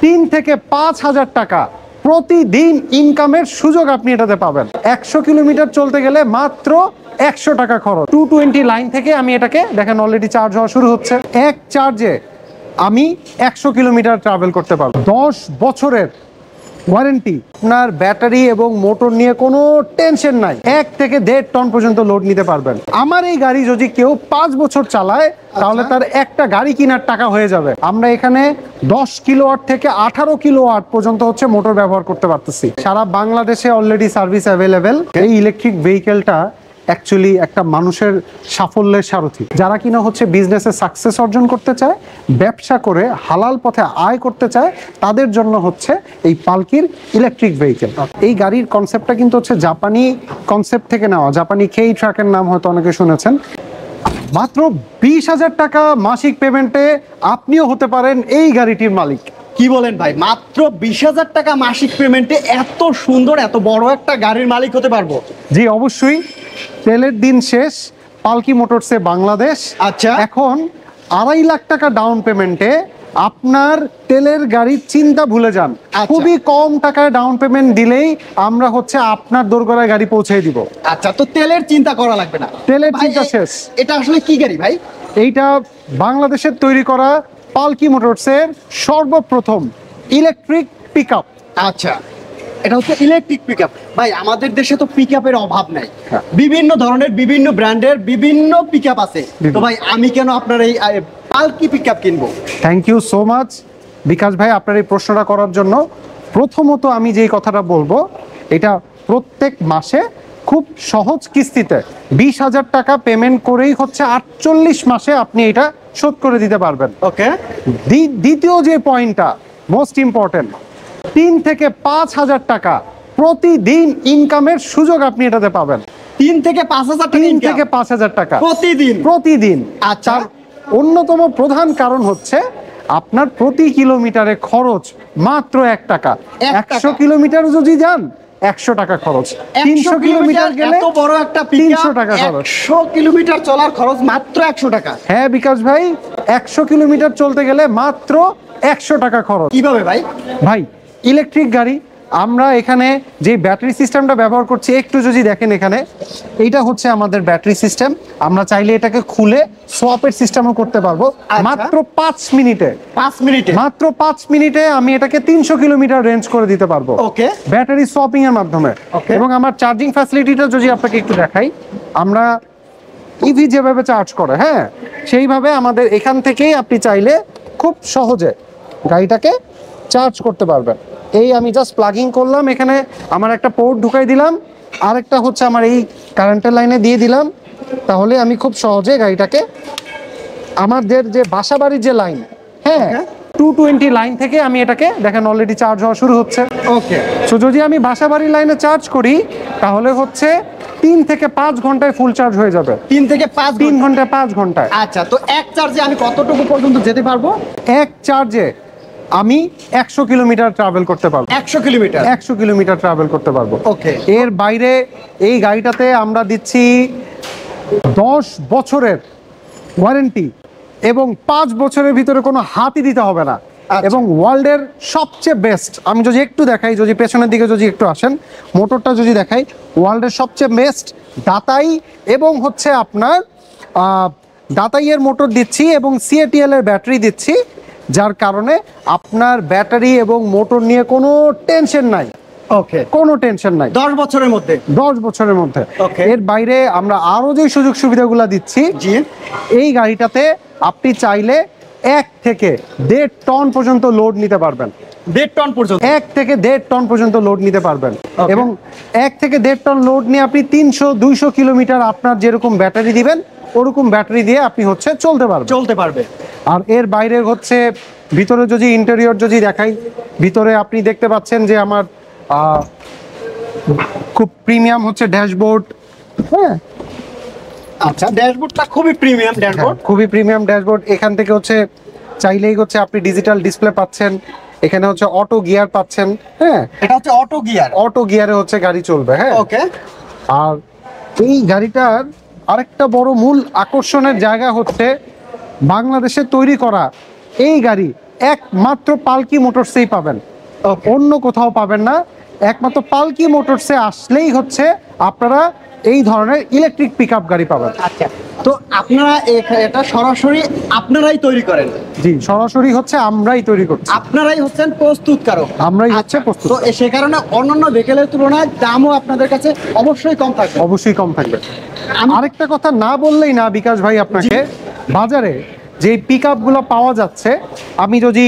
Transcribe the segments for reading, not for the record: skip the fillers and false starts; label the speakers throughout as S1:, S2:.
S1: 3 থেকে 5,000 টাকা প্রতিদিন ইনকামের সুযোগ আপনি এটাতে পাবেন। 100 কিলোমিটার চলতে গেলে মাত্র 100 টাকা খরচ। 220 লাইন থেকে আমি এটাকে দেখেন অলরেডি চার্জ হওয়া শুরু হচ্ছে। এক চার্জে আমি 100 কিলোমিটার ট্রাভেল করতে পারবো। 10 বছরের ওয়ারেন্টি। আপনার ব্যাটারি এবং মোটর নিয়ে কোনো টেনশন নাই। 1 থেকে 1.5 টন পর্যন্ত লোড নিতে পারবেন। আমার এই গাড়ি যদি কেউ 5 বছর চালায় তাহলে তার একটা গাড়ি কেনার টাকা হয়ে যাবে। আমরা এখানে 10 কিলোওয়াট থেকে 18 কিলোওয়াট পর্যন্ত হচ্ছে মোটর ব্যবহার করতে পারতেছি। সারা বাংলাদেশে অলরেডি সার্ভিস অ্যাভেলেবেল। এই ইলেকট্রিক ভেহিকেলটা অ্যাকচুয়ালি একটা মানুষের সাফল্যের সারথি। যারা কিনা হচ্ছে বিজনেসে সাকসেস অর্জন করতে চায়, ব্যবসা করে হালাল পথে আয় করতে চায়, তাদের জন্য হচ্ছে এই পালকির ইলেকট্রিক ভেহিকেল। এই গাড়ির কনসেপ্টটা কিন্তু হচ্ছে জাপানি কনসেপ্ট থেকে নেওয়া। জাপানি কেই ট্রাকের নাম হয়তো অনেকে শুনেছেন। মাত্র 20,000 টাকা মাসিক পেমেন্টে আপনিও হতে পারেন এই গাড়িটির মালিক।
S2: কি বলেন ভাই, মাত্র 20,000 টাকা মাসিক পেমেন্টে এত সুন্দর এত বড় একটা গাড়ির মালিক হতে পারবো?
S1: জি অবশ্যই। তেলের দিন শেষ, পালকি মোটরসে বাংলাদেশ।
S2: আচ্ছা,
S1: এখন 2.5 লাখ টাকা ডাউন পেমেন্টে আপনার তেলের গাড়ির চিন্তা ভুলে যান। খুবই কম টাকায় ডাউন পেমেন্ট দিলেই আমরা হচ্ছে আপনার দোরগোড়ায় গাড়ি পৌঁছে দিব।
S2: আচ্ছা, তো তেলের চিন্তা করা লাগবে না?
S1: তেলের চিন্তা শেষ।
S2: এটা আসলে কি গাড়ি ভাই?
S1: এইটা বাংলাদেশের তৈরি করা পালকি মোটরসের সর্বপ্রথম ইলেকট্রিক পিকআপ।
S2: আচ্ছা, এটা হচ্ছে ইলেকট্রিক পিকআপ। ভাই আমাদের দেশে তো পিকআপের অভাব নাই। বিভিন্ন ধরনের বিভিন্ন ব্র্যান্ডের বিভিন্ন পিকআপ আছে। তো ভাই আমি কেন আপনার এই পালকি পিকআপ কিনবো?
S1: থ্যাংক ইউ সো মাচ বিকাশ ভাই আপনার এই প্রশ্নটা করার জন্য। প্রথমত আমি যেই কথাটা বলবো, এটা প্রত্যেক মাসে খুব সহজ কিস্তিতে 20,000 টাকা পেমেন্ট করেই হচ্ছে 48 মাসে আপনি এটা শোধ করে দিতে পারবেন।
S2: ওকে।
S1: দ্বিতীয় যে পয়েন্টটা মোস্ট ইম্পর্টেন্ট, 3 থেকে 5,000 টাকা প্রতিদিন ইনকামের সুযোগ আপনি এটাতে পাবেন।
S2: 3 থেকে 5,000 টাকা?
S1: 3 থেকে 5,000 টাকা
S2: প্রতিদিন।
S1: আচ্ছা, অন্যতম প্রধান কারণ হচ্ছে আপনার প্রতি কিলোমিটারে খরচ মাত্র 1 টাকা। 100 কিলোমিটার যদি যান 100 টাকা খরচ। 300 কিলোমিটার গেলে
S2: এত বড় একটা পিকআপ
S1: 300 টাকা খরচ।
S2: 100 কিলোমিটার চলার খরচ মাত্র 100 টাকা?
S1: হ্যাঁ বিকাশ ভাই, 100 কিলোমিটার চলতে গেলে মাত্র 100 টাকা খরচ।
S2: কিভাবে ভাই?
S1: ভাই ইলেকট্রিক গাড়ি আমরা এখানে যে ব্যাটারি সিস্টেমটা ব্যবহার করছি, একটু যদি দেখেন এখানে, এইটা হচ্ছে আমাদের ব্যাটারি সিস্টেম। আমরা চাইলে এটাকে খুলে সোয়াপের সিস্টেমও করতে পারবো। মাত্র 5 মিনিটে মাত্র 5 মিনিটে আমি এটাকে 300 কিলোমিটার রেঞ্জ করে দিতে পারবো।
S2: ওকে।
S1: ব্যাটারি সোয়াপিং এর মাধ্যমে। এবং আমার চার্জিং ফ্যাসিলিটিটা যদি আপনাকে একটু দেখাই, আমরা ইভি যেভাবে চার্জ করে, হ্যাঁ সেইভাবে আমাদের এখান থেকেই আপনি চাইলে খুব সহজে গাড়িটাকে চার্জ করতে পারবেন। এই আমি জাস্ট প্লাগিং করলাম, এখানে আমার একটা পোর্ট ঢুকাই দিলাম, আরেকটা হচ্ছে আমার এই কারেন্টের লাইনে দিয়ে দিলাম, তাহলে আমি খুব সহজে গাড়িটাকে আমাদের যে বাসাবাড়ির যে লাইন, হ্যাঁ 220 লাইন থেকে আমি এটাকে দেখেন অলরেডি চার্জ হওয়া শুরু হচ্ছে।
S2: ওকে।
S1: সো যদি আমি বাসাবাড়ির লাইনে চার্জ করি তাহলে হচ্ছে 3 থেকে 5 ঘন্টায় ফুল চার্জ হয়ে যাবে।
S2: 3 থেকে 5
S1: 3 ঘন্টায় 5 ঘন্টায়।
S2: আচ্ছা, তো এক চার্জে আমি কতটুকু পর্যন্ত যেতে পারবো?
S1: এক চার্জে আমি 100 কিলোমিটার ট্রাভেল করতে পারবো।
S2: 100 কিলোমিটার?
S1: 100 কিলোমিটার ট্রাভেল করতে পারবো।
S2: ওকে।
S1: এর বাইরে এই গাড়িটাতে আমরা দিচ্ছি 10 বছরের ওয়ারেন্টি এবং 5 বছরের ভিতরে কোনো হাতই দিতে হবে না। এবং ওয়ার্ল্ডের সবচেয়ে বেস্ট, আমি যদি একটু দেখাই, যদি পেছনের দিকে যদি একটু আসেন, মোটরটা যদি দেখাই, ওয়ার্ল্ডের সবচেয়ে বেস্ট দাতাই এবং হচ্ছে আপনার দাতাইয়ের মোটর দিচ্ছি এবং সিএটিএল এর ব্যাটারি দিচ্ছি, যার কারণে আপনার ব্যাটারি এবং মোটর নিয়ে কোনো টেনশন নাই।
S2: ওকে,
S1: কোনো টেনশন নাই
S2: 10 বছরের মধ্যে।
S1: 10 বছরের মধ্যে।
S2: ওকে।
S1: এর বাইরে আমরা আরো যে সুযোগ সুবিধাগুলো দিচ্ছি,
S2: জি,
S1: এই গাড়িটাতে আপনি চাইলে 1 থেকে 1.5 টন পর্যন্ত লোড নিতে পারবেন।
S2: 1.5 টন পর্যন্ত?
S1: 1 থেকে 1.5 টন পর্যন্ত লোড নিতে পারবেন। এবং 1 থেকে 1.5 টন লোড নিয়ে আপনি 300-200 কিলোমিটার আপনার যেরকম ব্যাটারি দিবেন ওরকম ব্যাটারি দিয়ে আপনি হচ্ছে চলতে পারবে। আর এর বাইরে হচ্ছে ভিতরে যদি ইন্টেরিয়র যদি দেখাই, ভিতরে আপনি দেখতে পাচ্ছেন যে আমার খুব প্রিমিয়াম হচ্ছে ড্যাশবোর্ড। হ্যাঁ,
S2: আচ্ছা, ড্যাশবোর্ডটা খুবই প্রিমিয়াম ড্যাশবোর্ড।
S1: খুবই প্রিমিয়াম ড্যাশবোর্ড। এখান থেকে হচ্ছে চাইলেই হচ্ছে আপনি ডিজিটাল ডিসপ্লে পাচ্ছেন, এখানে হচ্ছে অটো গিয়ার পাচ্ছেন। হ্যাঁ,
S2: এটা হচ্ছে অটো গিয়ারে
S1: হচ্ছে গাড়ি চলবে। হ্যাঁ,
S2: ওকে।
S1: আর এই গাড়িটার আরেকটা বড় মূল আকর্ষণের জায়গা হচ্ছে বাংলাদেশে তৈরি করা এই গাড়ি একমাত্র পালকি মোটরসেই পাবেন, অন্য কোথাও পাবেন না। একমাত্র পালকি মোটরসে আসলেই হচ্ছে আপনারা এই ধরনের ইলেকট্রিক পিকআপ গাড়ি পাবেন।
S2: আচ্ছা, তো আপনারা এটা সরাসরি আপনারাই তৈরি করেন?
S1: জি, সরাসরি হচ্ছে আমরাই তৈরি করছি,
S2: আপনারাই হচ্ছেন প্রস্তুতকারক?
S1: আমরাই হচ্ছে প্রস্তুত।
S2: তো সে কারণে অন্যান্য ভেহিকেলের তুলনায় দামও আপনাদের কাছে অবশ্যই কম থাকবে?
S1: অবশ্যই কম থাকবে। আরেকটা কথা না বললেই না বিকাশ ভাই, আপনাকে বাজারে যে পিকআপ গুলো পাওয়া যাচ্ছে, আমি যদি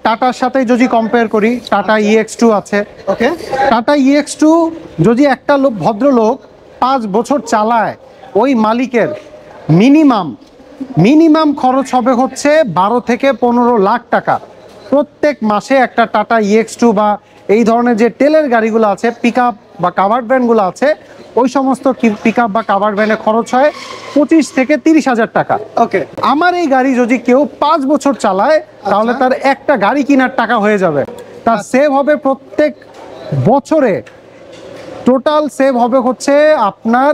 S1: টাটার সাথে যদি কম্পেয়ার করি, টাটা EX2 আছে।
S2: ওকে,
S1: টাটা EX2 যদি একটা ভদ্রলোক 5 বছর চালায়, ওই মালিকের মিনিমাম খরচ হবে হচ্ছে 12 থেকে 15 লাখ টাকা প্রত্যেক মাসে। একটা টাটা EX2 বা এই ধরনের যে তেলের গাড়িগুলো আছে, পিকআপ বা কাভার্ড ভ্যানগুলো আছে, ওই সমস্ত পিকআপ বা কাভার্ড ভ্যানে খরচ হয় 25 থেকে 30 হাজার টাকা।
S2: ওকে,
S1: আমার এই গাড়ি যদি কেউ 5 বছর চালায়, তাহলে তার একটা গাড়ি কেনার টাকা হয়ে যাবে। তার সেভ হবে প্রত্যেক বছরে, টোটাল সেভ হবে হচ্ছে আপনার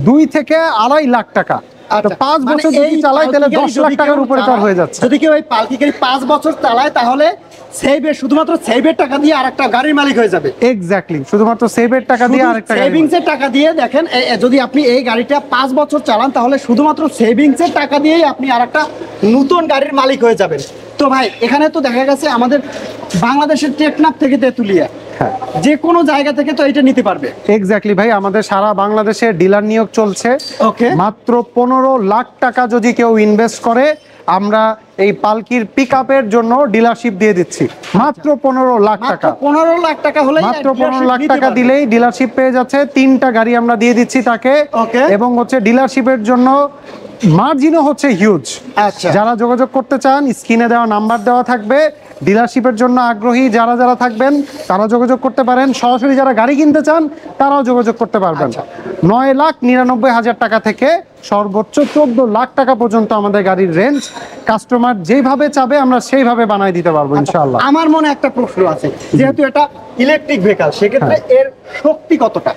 S1: 2 থেকে 2.5 লাখ টাকা। তো 5 বছর যদি চালায় তাহলে 10 লাখ টাকার উপরে তার হয়ে যাচ্ছে।
S2: যদি কেউ এই পালকি গাড়ি 5 বছর চালায়, তাহলে শুধুমাত্র সেভের টাকা দিয়ে আরেকটা গাড়ির মালিক হয়ে যাবে।
S1: এক্স্যাক্টলি, শুধুমাত্র সেভের টাকা দিয়ে আরেকটা
S2: সেভিংসের টাকা দিয়ে দেখেন, যদি আপনি এই গাড়িটা 5 বছর চালান, তাহলে শুধুমাত্র সেভিংসের টাকা দিয়েই আপনি আরেকটা নতুন গাড়ির মালিক হয়ে যাবেন। তো ভাই, এখানে তো দেখা গেছে আমাদের বাংলাদেশের টেকনাফ থেকে তেতুলিয়া, যে কোনো জায়গা থেকে তো এটা নিতে পারবে।
S1: এক্স্যাক্টলি ভাই, আমাদের সারা বাংলাদেশে ডিলার নিয়োগ চলছে।
S2: ওকে,
S1: মাত্র 15 লাখ টাকা যদি কেউ ইনভেস্ট করে, আমরা এই পালকির পিকআপের জন্য ডিলারশিপ দিয়ে দিচ্ছি। মাত্র 15 লাখ টাকা।
S2: 15 লাখ টাকা হলে,
S1: মাত্র 15 লাখ টাকা দিলেই ডিলারশিপ পেয়ে যাচ্ছে। 3টা গাড়ি আমরা দিয়ে দিচ্ছি তাকে। এবং হচ্ছে ডিলারশিপের জন্য মার্জিনও হচ্ছে হিউজ।
S2: আচ্ছা,
S1: যারা যোগাযোগ করতে চান, স্ক্রিনে দেওয়া নাম্বার দেওয়া থাকবে। ডিলারশিপের জন্য আগ্রহী যারা থাকবেন, তারা যোগাযোগ করতে পারেন। সরাসরি যারা গাড়ি কিনতে চান, তারাও যোগাযোগ করতে পারবেন। 9,99,000 টাকা থেকে সর্বোচ্চ 14 লাখ টাকা পর্যন্ত আমাদের গাড়ির রেঞ্জ। কাস্টমার যেভাবে চাবে আমরা সেইভাবে বানাই দিতে পারবো ইনশাআল্লাহ।
S2: আমার মনে একটা প্রশ্ন আছে, যেহেতু এটা ইলেকট্রিক ভেহিকল, সেক্ষেত্রে এর শক্তি কতটা?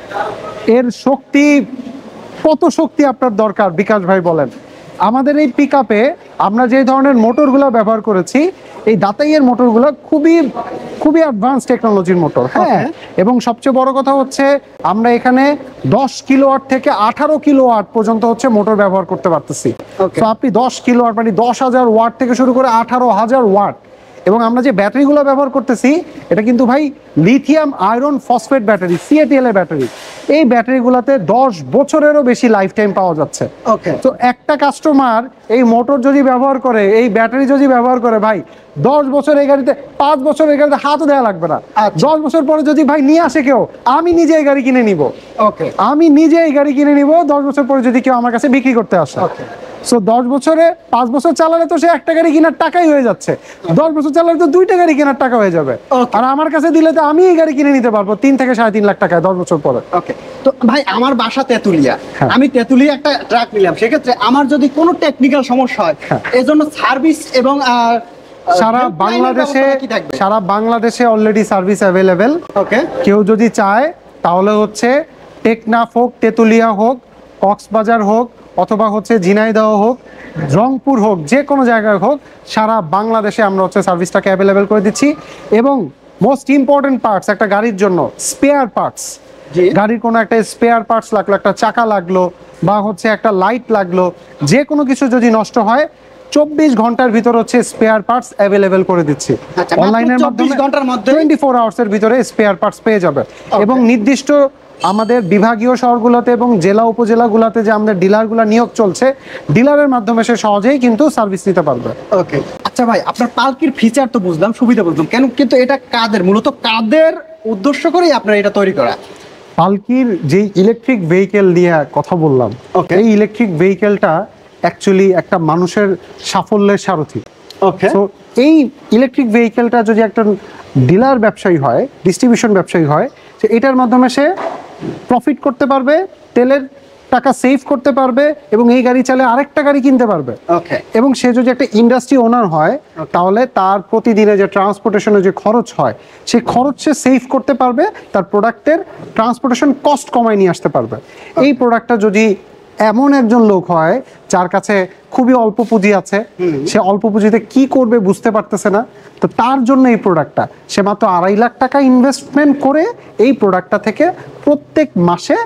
S1: এর শক্তি, কত শক্তি আপনার দরকার বিকাশ ভাই বলেন? আমাদের এই পিকআপে আমরা যে ধরনের মোটরগুলো ব্যবহার করেছি, এই দাতাইয়ের মোটরগুলো খুবই অ্যাডভান্স টেকনোলজির মোটর। হ্যাঁ, এবং সবচেয়ে বড় কথা হচ্ছে আমরা এখানে 10 কিলোওয়াট থেকে 18 কিলোওয়াট পর্যন্ত হচ্ছে মোটর ব্যবহার করতে পারতেছি। তো আপনি 10 কিলোওয়াট মানে 10,000 ওয়াট থেকে শুরু করে 18,000 ওয়াট। এবং আমরা যে ব্যাটারিগুলো ব্যবহার করতেছি, এটা কিন্তু ভাই lithium iron phosphate battery, CATL এর ব্যাটারি। এই ব্যাটারিগুলোতে 10 বছরেরও বেশি লাইফ টাইম পাওয়া যাচ্ছে। তো একটা কাস্টমার এই মোটর যদি ব্যবহার করে, এই ব্যাটারি যদি ব্যবহার করে, ভাই 10 বছর এই গাড়িতে, 5 বছর এই গাড়িতে হাতও দেওয়া লাগবে না। 10 বছর পরে যদি ভাই নিয়ে আসে কেউ, আমি নিজে এই গাড়ি কিনে নিব। আমি নিজে এই গাড়ি কিনে নিব 10 বছর পরে যদি কেউ আমার কাছে বিক্রি করতে আসে। সো 10 বছরে 5 বছর চালালে তো সে একটা গাড়ি কেনার টাকাই হয়ে যাচ্ছে। 10 বছর চালালে তো 2টা গাড়ি কেনার টাকা হয়ে যাবে। আর আমার কাছে দিলে তো আমি এই গাড়ি কিনে নিতে পারবো 3 থেকে 3.5 লাখ টাকায় 10 বছর পরে।
S2: তো ভাই, আমার বাসা তেতুলিয়া, আমি তেতুলিয়া একটা ট্রাক নিলাম, সেক্ষেত্রে আমার যদি কোনো টেকনিক্যাল সমস্যা হয়, এর জন্য সার্ভিস এবং
S1: সারা বাংলাদেশে অলরেডি সার্ভিস অ্যাভেলেবেল। কেউ যদি চায় তাহলে হচ্ছে টেকনাফ হোক, তেতুলিয়া হোক, কক্সবাজার হোক, অথবা হচ্ছে ঝিনাইদহ হোক, রংপুর হোক, যে কোনো জায়গায় হোক, সারা বাংলাদেশে আমরা হচ্ছে সার্ভিসটাকে অ্যাভেলেবেল করে দিচ্ছি। এবং মোস্ট ইম্পর্টেন্ট পার্টস, একটা গাড়ির জন্য স্পেয়ার পার্টস, গাড়ির কোনো একটা স্পেয়ার পার্টস লাগলো, একটা চাকা লাগলো, বা হচ্ছে একটা লাইট লাগলো, যে কোনো কিছু যদি নষ্ট হয়, 24 ঘন্টার ভিতর হচ্ছে স্পেয়ার পার্টস অ্যাভেলেবেল করে দিচ্ছি। অনলাইনের মাধ্যমে 24 আওয়ার্সের ভিতরে স্পেয়ার পার্টস পেয়ে যাবে। এবং নির্দিষ্ট আমাদের বিভাগীয় শহরগুলোতে এবং জেলা উপজেলাগুলোতে যে আমাদের ডিলারগুলো নিয়োগ চলছে, ডিলারের মাধ্যমে সে সহজেই কিন্তু সার্ভিস নিতে পারবে।
S2: আচ্ছা ভাই, আপনার পালকির ফিচার তো বুঝলাম, সুবিধা বুঝলাম, কেন কিন্তু এটা মূলত কাদের উদ্দেশ্য করেই আপনার এটা তৈরি করা?
S1: পালকির যে ইলেকট্রিক ভেহিকেল নিয়ে কথা বললাম, এই ইলেকট্রিক ভেহিকেলটা অ্যাকচুয়ালি একটা মানুষের সাফল্যের সারথি। তো এই ইলেকট্রিক ভেহিকেলটা যদি একটা ডিলার ব্যবসায়ী হয়, ডিস্ট্রিবিউশন ব্যবসায়ী হয়, তো এটার মাধ্যমে সে প্রফিট করতে পারবে, তেলের টাকা সেভ করতে পারবে, এবং এই গাড়ি চালে আরেকটা গাড়ি কিনতে পারবে। এবং সে যদি একটা ইন্ডাস্ট্রি ওনার হয়, তাহলে তার প্রতিদিনে যে ট্রান্সপোর্টেশনের যে খরচ হয়, সেই খরচ সে সেভ করতে পারবে, তার প্রোডাক্টের ট্রান্সপোর্টেশন কস্ট কমায় নিয়ে আসতে পারবে। এই প্রোডাক্টটা যদি এমন একজন লোক হয় যার কাছে খুবই অল্প পুঁজি আছে, সে অল্প পুঁজিতে কি করবে বুঝতে পারতেছে না, তো তার জন্য এই প্রোডাক্টটা, সে মাত্র 2.5 লাখ টাকা ইনভেস্টমেন্ট করে এই প্রোডাক্টটা থেকে প্রত্যেক মাসে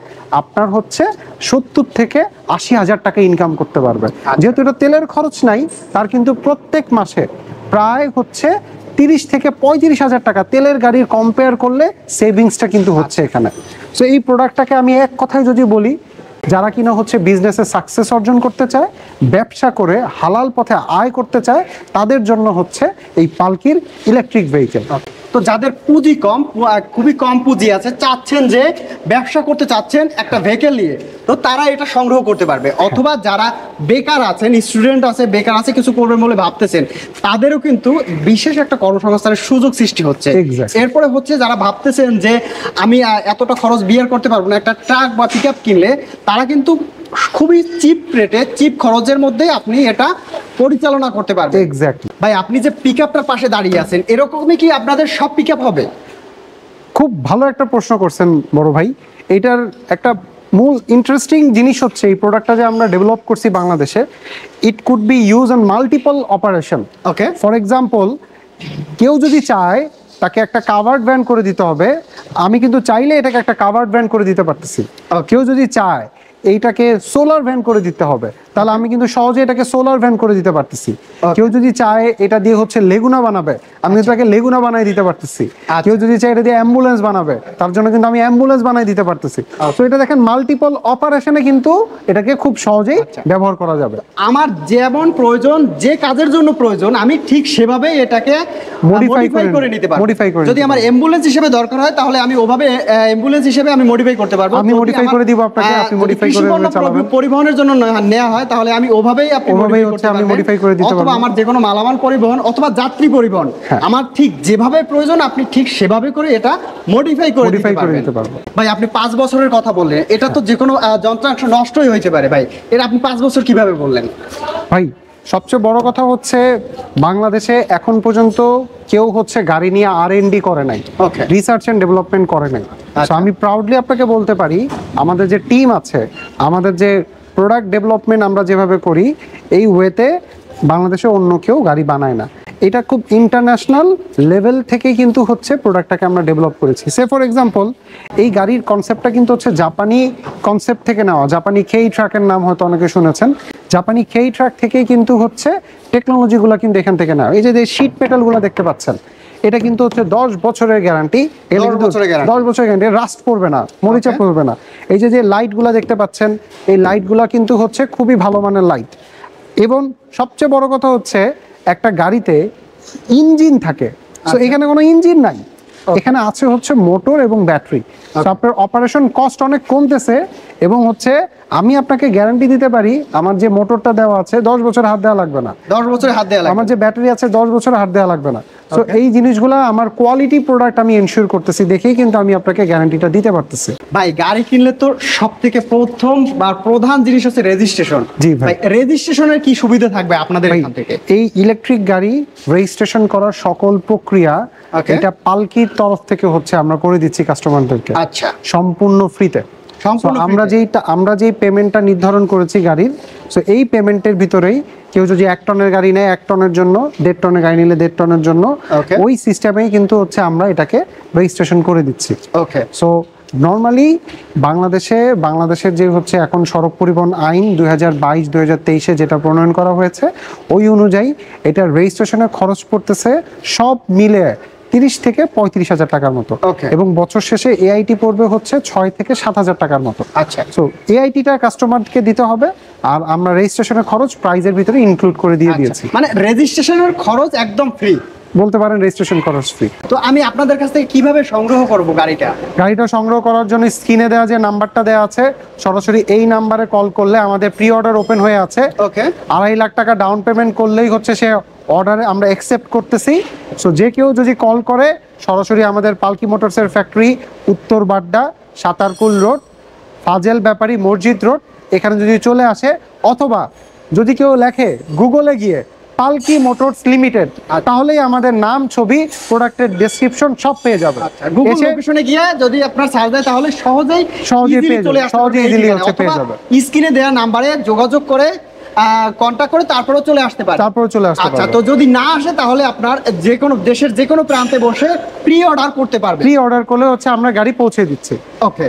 S1: আপনার হচ্ছে 70 থেকে 80 হাজার টাকা ইনকাম করতে পারবে। যেহেতু এটা তেলের খরচ নাই, তার কিন্তু প্রত্যেক মাসে প্রায় হচ্ছে 30 থেকে 35 হাজার টাকা তেলের গাড়ির কম্পেয়ার করলে সেভিংসটা কিন্তু হচ্ছে এখানে। সো এই প্রোডাক্টটাকে আমি এক কথায় যদি বলি, যারা কিনা হচ্ছে বিজনেসে সাকসেস অর্জন করতে চায়, ব্যবসা করে হালাল পথে আয় করতে চায়, তাদের জন্য হচ্ছে এই পালকির ইলেকট্রিক ভেহিকেল।
S2: তো যাদের পুঁজি কম, খুবই কম পুঁজি আছে, চাচ্ছেন যে ব্যবসা করতে চাচ্ছেন একটা ভেহিকেল নিয়ে, তো তারা এটা সংগ্রহ করতে পারবে। অথবা যারা বেকার আছেন, স্টুডেন্ট আছে, বেকার আছে, কিছু করবেন বলে ভাবতেছেন, তাদেরও কিন্তু বিশেষ একটা কর্মসংস্থানের সুযোগ সৃষ্টি হচ্ছে।
S1: Exactly.
S2: এরপরে হচ্ছে যারা ভাবতেছেন যে আমি এতটা খরচ বিয়ার করতে পারবো না, একটা ট্রাক বা পিক আপ কিনলে, তারা কিন্তু খুবই চিপ রেটে, চিপ খরচের মধ্যে আপনি এটা পরিচালনা করতে পারবেন।
S1: এক্স্যাক্টলি।
S2: ভাই, আপনি যে পিক আপটার পাশে দাঁড়িয়ে আছেন, এরকমই কি আপনাদের সব পিক আপ হবে?
S1: খুব ভালো একটা প্রশ্ন করছেন বড় ভাই। এটার একটা মূল ইন্টারেস্টিং জিনিস হচ্ছে এই প্রোডাক্টটা যে আমরা ডেভেলপ করছি বাংলাদেশে, it could be use on multiple operation.
S2: Okay.
S1: For example, কেউ যদি চায় তাকে একটা কাভার্ড ভ্যান করে দিতে হবে, আমি কিন্তু চাইলে এটাকে একটা কাভার্ড ভ্যান করে দিতে পারতেছি। কেউ যদি চায় এইটাকে সোলার ভ্যান করে দিতে হবে, তাহলে আমি কিন্তু সহজে এটাকে সোলার ভ্যান করে দিতে পারতেছি। কেউ যদি চায় এটা দিয়ে হচ্ছে লেগুনা বানাবে, আমি কিন্তু তাকে লেগুনা বানাই দিতে পারতেছি। কেউ যদি চায় এটা দিয়ে অ্যাম্বুলেন্স বানাবে, তার জন্য কিন্তু আমি অ্যাম্বুলেন্স বানাই দিতে পারতেছি। তো এটা দেখেন মাল্টিপল অপারেশনে কিন্তু এটাকে খুব সহজেই ব্যবহার করা যাবে।
S2: আমার যেমন প্রয়োজন, যে কাজের জন্য প্রয়োজন, আমি ঠিক সেভাবে এটাকে
S1: Modify
S2: করে নিতে পারবো।
S1: modify করে
S2: যদি
S1: নিতে
S2: আমার অ্যাম্বুলেন্স হিসেবে দরকার হয়, তাহলে আমি ওভাবে অ্যাম্বুলেন্স হিসেবে আমি মডিফাই করতে পারবো।
S1: আমি modify করে দিব আপনাকে, আপনি modify করে চালাবেন।
S2: পরিবহনের জন্য নেওয়া হয়, তাহলে আমি ওভাবেই
S1: আমি modify করে দিতে পারবো।
S2: অথবা আমার যে কোনো মালামাল পরিবহন অথবা যাত্রী পরিবহন, আমার ঠিক যেভাবে প্রয়োজন আপনি ঠিক সেভাবে করে এটা মডিফাই করে দিতে পারবেন। ভাই, আপনি 5 বছরের কথা বললেন, এটা তো যে কোনো যন্ত্রাংশ নষ্টই হইতে পারে ভাই, এটা আপনি 5 বছর কিভাবে বললেন?
S1: ভাই, সবচেয়ে বড় কথা হচ্ছে বাংলাদেশে এখন পর্যন্ত কেউ হচ্ছে গাড়ি নিয়ে R&D করে নাই, রিসার্চ এন্ড ডেভেলপমেন্ট করে নাই। So আমি প্রাউডলি আপনাকে বলতে পারি, আমাদের যে টিম আছে, আমাদের যে প্রোডাক্ট ডেভেলপমেন্ট আমরা যেভাবে করি, এই ওয়েতে বাংলাদেশে অন্য কেউ গাড়ি বানায় না। এটা খুব ইন্টারন্যাশনাল লেভেল থেকে কিন্তু হচ্ছে প্রোডাক্টটাকে আমরা ডেভেলপ করেছি। সে ফর এক্সাম্পল, এই গাড়ির কনসেপ্টটা কিন্তু হচ্ছে জাপানি কনসেপ্ট থেকে নেওয়া। জাপানি খেই ট্রাকের নাম হয়তো অনেকে শুনেছেন। জাপানি খেই ট্রাক থেকেই কিন্তু হচ্ছে টেকনোলজিগুলো কিন্তু এখান থেকে নেওয়া। এই যে শীট মেটালগুলো দেখতে পাচ্ছেন, এটা কিন্তু হচ্ছে 10 বছরের গ্যারান্টি। 10 বছরের গ্যারান্টি, রাস্ট পড়বে না, মরিচা পড়বে না। এই যে লাইটগুলো দেখতে পাচ্ছেন, এই লাইটগুলো কিন্তু হচ্ছে খুবই ভালো মানের লাইট। এবং সবচেয়ে বড় কথা হচ্ছে, একটা গাড়িতে ইঞ্জিন থাকে, সো এখানে কোনো ইঞ্জিন নাই, এখানে আছে হচ্ছে মোটর এবং ব্যাটারি। আপনার অপারেশন কস্ট অনেক কমতেছে। এবং হচ্ছে আমি আপনাকে গ্যারান্টি দিতে পারি, আমার যে মোটরটা দেওয়া আছে 10 বছর হাত দেওয়া লাগবে না,
S2: 10 বছরের হাত দেওয়া লাগবে।
S1: আমার যে ব্যাটারি আছে 10 বছর হাত দেওয়া লাগবে না। সো এই জিনিসগুলো আমার কোয়ালিটি প্রোডাক্ট আমি এনশিওর করতেছি, দেখেই কিন্তু আমি আপনাকে গ্যারান্টিটা দিতে পারতেছি।
S2: ভাই, গাড়ি কিনলে তো সবথেকে প্রথম বা প্রধান জিনিস হচ্ছে রেজিস্ট্রেশন।
S1: জি ভাই,
S2: রেজিস্ট্রেশনের কি সুবিধা থাকবে আপনাদের এখান থেকে?
S1: এই ইলেকট্রিক গাড়ি রেজিস্ট্রেশন করার সকল প্রক্রিয়া এটা পালকির তরফ থেকে হচ্ছে আমরা করে দিচ্ছি কাস্টমারদেরকে।
S2: আচ্ছা,
S1: সম্পূর্ণ ফ্রিতে। আমরা যেই পেমেন্টটা নির্ধারণ করেছি গাড়ির, সো এই পেমেন্টের ভিতরেই কেউ যদি 1 টনের গাড়ি নেয় 1 টনের জন্য, 1.5 টনের গাড়ি নিলে 1.5 টনের জন্য, ওই সিস্টেমেই কিন্তু হচ্ছে আমরা এটাকে রেজিস্ট্রেশন করে দিচ্ছি।
S2: ওকে।
S1: সো নর্মালি বাংলাদেশের যে হচ্ছে এখন সড়ক পরিবহন আইন 2022-2023 যেটা প্রণয়ন করা হয়েছে, ওই অনুযায়ী এটা রেজিস্ট্রেশনের খরচ পড়তেছে সব মিলে 30 থেকে 35 হাজার টাকার মতো। এবং বছর শেষে এআইটি পড়বে হচ্ছে 6 থেকে 7 হাজার টাকার মতো।
S2: আচ্ছা।
S1: সো এআইটিটা কাস্টমারকে দিতে হবে, আর আমরা রেজিস্ট্রেশনের খরচ প্রাইজের ভিতরে ইনক্লুড করে দিয়ে দিয়েছি।
S2: মানে রেজিস্ট্রেশনের খরচ একদম ফ্রি
S1: বলতে পারেন, রেজিস্ট্রেশন খরচ ফ্রি।
S2: তো আমি আপনাদের কাছ থেকে কিভাবে সংগ্রহ করব গাড়িটা
S1: সংগ্রহ করার জন্য স্ক্রিনে দেওয়া যে নাম্বারটা দেওয়া আছে, সরাসরি এই নাম্বারে কল করলে আমাদের প্রি অর্ডার ওপেন হয়ে আছে। 2.5 লাখ টাকা ডাউন পেমেন্ট করলেই হচ্ছে সে অর্ডারে আমরা অ্যাকসেপ্ট করতেছি। সো যে কেউ যদি কল করে, সরাসরি আমাদের পালকি মোটরসের ফ্যাক্টরি, উত্তর বাড্ডা, সাতারকুল রোড, ফাজেল ব্যাপারী মসজিদ রোড, এখানে যদি চলে আসে, অথবা যদি কেউ লেখে গুগলে গিয়ে পালকি মোটরস লিমিটেড, তাহলেই আমাদের নাম, ছবি, প্রোডাক্টের ডেসক্রিপশন সব পেয়ে যাবে।
S2: গুগল লোকেশনে গিয়ে যদি আপনার সার্চ দেয় তাহলে সহজেই
S1: পেয়ে যাবে, সহজেই ইজিলি হচ্ছে পেয়ে যাবে।
S2: স্ক্রিনে দেওয়া নাম্বারে যোগাযোগ করে কন্টাক্ট করে তারপরেও চলে আসতে পারে। আচ্ছা, তো যদি না আসে তাহলে আপনার যে কোনো দেশের যে কোনো প্রান্তে বসে প্রি অর্ডার করতে পারবে।
S1: প্রি অর্ডার করলে হচ্ছে আমরা গাড়ি পৌঁছে দিচ্ছি।
S2: ওকে।